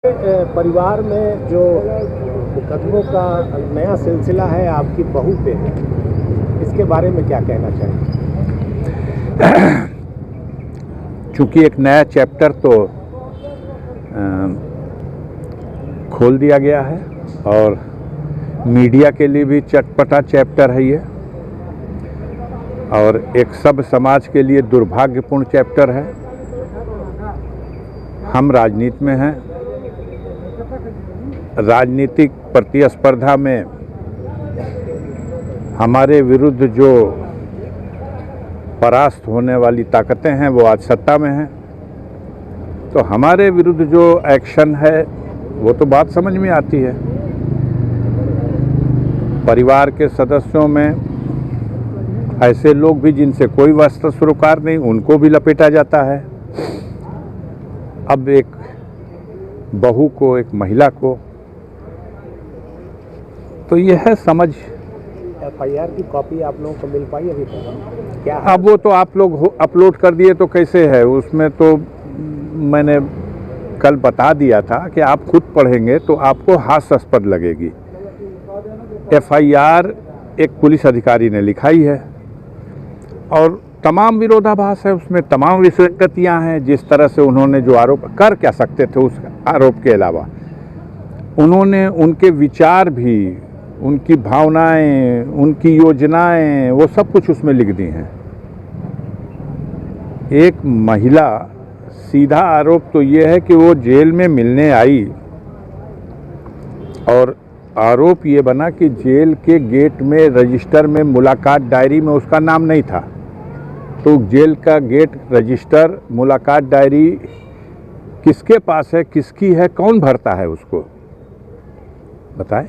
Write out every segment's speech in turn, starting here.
परिवार में जो मुकदमों का नया सिलसिला है आपकी बहू पे, इसके बारे में क्या कहना चाहिए? चूँकि एक नया चैप्टर तो खोल दिया गया है और मीडिया के लिए भी चटपटा चैप्टर है ये, और एक सब समाज के लिए दुर्भाग्यपूर्ण चैप्टर है। हम राजनीति में हैं, राजनीतिक प्रतिस्पर्धा में हमारे विरुद्ध जो परास्त होने वाली ताकतें हैं वो आज सत्ता में हैं, तो हमारे विरुद्ध जो एक्शन है वो तो बात समझ में आती है। परिवार के सदस्यों में ऐसे लोग भी जिनसे कोई वास्ता सरोकार नहीं, उनको भी लपेटा जाता है। अब एक बहू को, एक महिला को, तो यह है समझ। एफआईआर की कॉपी आप लोगों को मिल पाई अभी तक क्या? अब वो तो आप लोग अपलोड कर दिए तो कैसे है, उसमें तो मैंने कल बता दिया था कि आप खुद पढ़ेंगे तो आपको हास्यास्पद लगेगी। एफआईआर एक पुलिस अधिकारी ने लिखाई है और तमाम विरोधाभास है उसमें, तमाम विसंगतियां हैं। जिस तरह से उन्होंने जो आरोप कर क्या सकते थे उस आरोप के अलावा, उन्होंने उनके विचार भी, उनकी भावनाएं, उनकी योजनाएं, वो सब कुछ उसमें लिख दी हैं। एक महिला, सीधा आरोप तो ये है कि वो जेल में मिलने आई और आरोप ये बना कि जेल के गेट में रजिस्टर में मुलाकात डायरी में उसका नाम नहीं था, तो जेल का गेट, रजिस्टर, मुलाकात डायरी किसके पास है, किसकी है, कौन भरता है उसको, बताएं।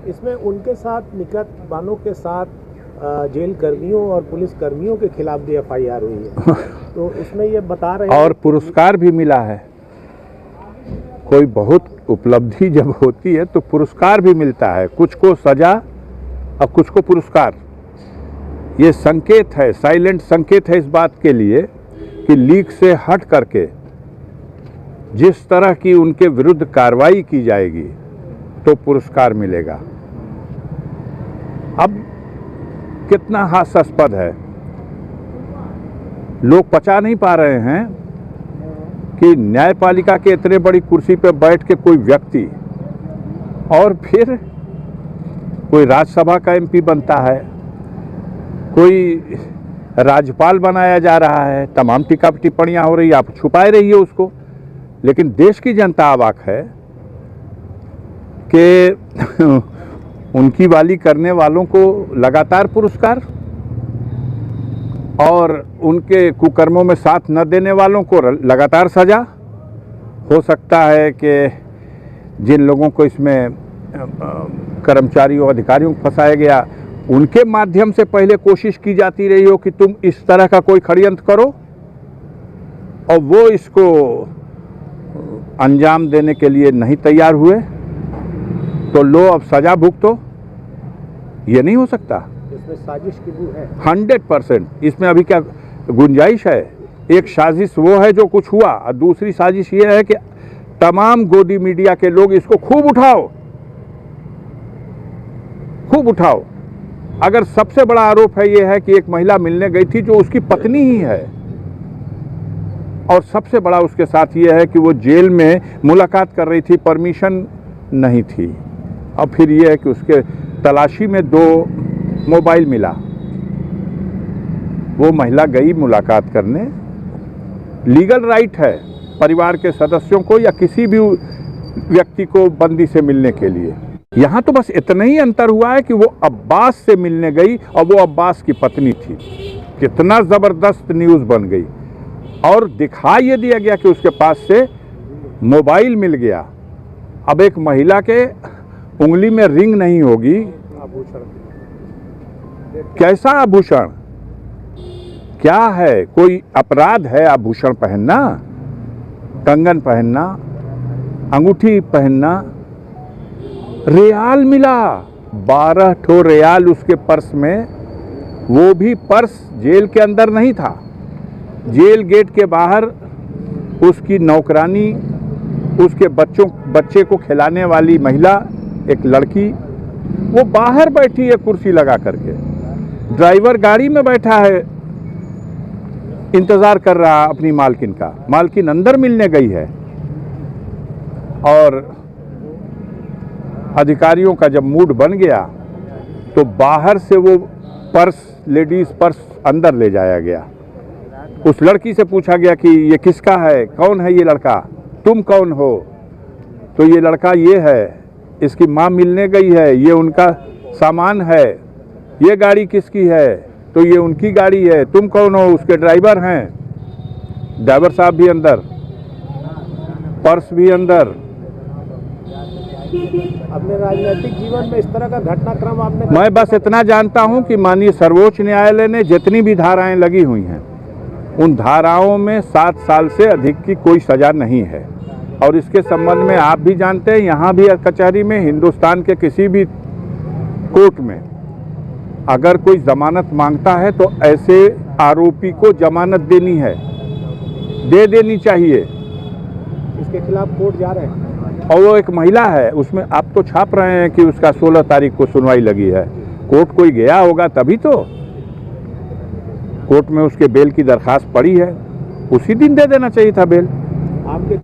इसमें उनके साथ निकट वालों के साथ जेल कर्मियों और पुलिस कर्मियों के खिलाफ भी एफआईआर हुई है, तो इसमें ये बता रहे हैं और पुरस्कार भी मिला है। कोई बहुत उपलब्धि जब होती है तो पुरस्कार भी मिलता है, कुछ को सजा और कुछ को पुरस्कार। ये संकेत है, साइलेंट संकेत है इस बात के लिए कि लीक से हट करके जिस तरह की उनके विरुद्ध कार्रवाई की जाएगी तो पुरस्कार मिलेगा। अब कितना हास्यास्पद है, लोग पचा नहीं पा रहे हैं कि न्यायपालिका के इतने बड़ी कुर्सी पर बैठ के कोई व्यक्ति और फिर कोई राज्यसभा का एमपी बनता है, कोई राज्यपाल बनाया जा रहा है, तमाम टीका टिप्पणियां हो रही है, आप छुपाए रहिए उसको, लेकिन देश की जनता अवाक है कि उनकी वाली करने वालों को लगातार पुरस्कार और उनके कुकर्मों में साथ न देने वालों को लगातार सजा। हो सकता है कि जिन लोगों को इसमें कर्मचारियों, अधिकारियों को फंसाया गया, उनके माध्यम से पहले कोशिश की जाती रही हो कि तुम इस तरह का कोई षड्यंत्र करो और वो इसको अंजाम देने के लिए नहीं तैयार हुए, तो लो अब सजा भुगतो। ये नहीं हो सकता। इसमें साजिश की बू है 100%। इसमें अभी क्या गुंजाइश है? एक साजिश वो है जो कुछ हुआ, और दूसरी साजिश ये है कि तमाम गोदी मीडिया के लोग इसको खूब उठाओ, खूब उठाओ। अगर सबसे बड़ा आरोप है ये है कि एक महिला मिलने गई थी जो उसकी पत्नी ही है, और सबसे बड़ा उसके साथ ये है कि वो जेल में मुलाकात कर रही थी, परमिशन नहीं थी, और फिर ये है कि उसके तलाशी में 2 मोबाइल मिला। वो महिला गई मुलाकात करने, लीगल राइट है परिवार के सदस्यों को या किसी भी व्यक्ति को बंदी से मिलने के लिए। यहाँ तो बस इतना ही अंतर हुआ है कि वो अब्बास से मिलने गई और वो अब्बास की पत्नी थी। कितना ज़बरदस्त न्यूज़ बन गई, और दिखा ये दिया गया कि उसके पास से मोबाइल मिल गया। अब एक महिला के उंगली में रिंग नहीं होगी, आभूषण, कैसा आभूषण? क्या है, कोई अपराध है आभूषण पहनना, कंगन पहनना, अंगूठी पहनना? रियाल मिला, 12 ठो रियाल उसके पर्स में, वो भी पर्स जेल के अंदर नहीं था, जेल गेट के बाहर उसकी नौकरानी उसके बच्चे को खिलाने वाली महिला, एक लड़की, वो बाहर बैठी है कुर्सी लगा करके। ड्राइवर गाड़ी में बैठा है, इंतजार कर रहा अपनी मालकिन का। मालकिन अंदर मिलने गई है और अधिकारियों का जब मूड बन गया तो बाहर से वो पर्स, लेडीज पर्स अंदर ले जाया गया। उस लड़की से पूछा गया कि ये किसका है, कौन है ये लड़का, तुम कौन हो? तो ये लड़का ये है, इसकी माँ मिलने गई है, ये उनका सामान है। ये गाड़ी किसकी है? तो ये उनकी गाड़ी है। तुम कौन हो? उसके ड्राइवर हैं। ड्राइवर साहब भी अंदर, पर्स भी अंदर। अपने राजनीतिक जीवन में इस तरह का घटनाक्रम आपने? मैं बस इतना जानता हूं कि माननीय सर्वोच्च न्यायालय ने जितनी भी धाराएं लगी हुई हैं, उन धाराओं में 7 साल से अधिक की कोई सजा नहीं है। और इसके संबंध में आप भी जानते हैं, यहाँ भी कचहरी में, हिंदुस्तान के किसी भी कोर्ट में अगर कोई जमानत मांगता है तो ऐसे आरोपी को जमानत देनी है, दे देनी चाहिए। इसके खिलाफ कोर्ट जा रहे हैं और वो एक महिला है, उसमें आप तो छाप रहे हैं कि उसका 16 तारीख को सुनवाई लगी है। कोर्ट कोई गया होगा तभी तो। कोर्ट में उसके बेल की दरखास्त पड़ी है, उसी दिन दे देना चाहिए था बेल। आपके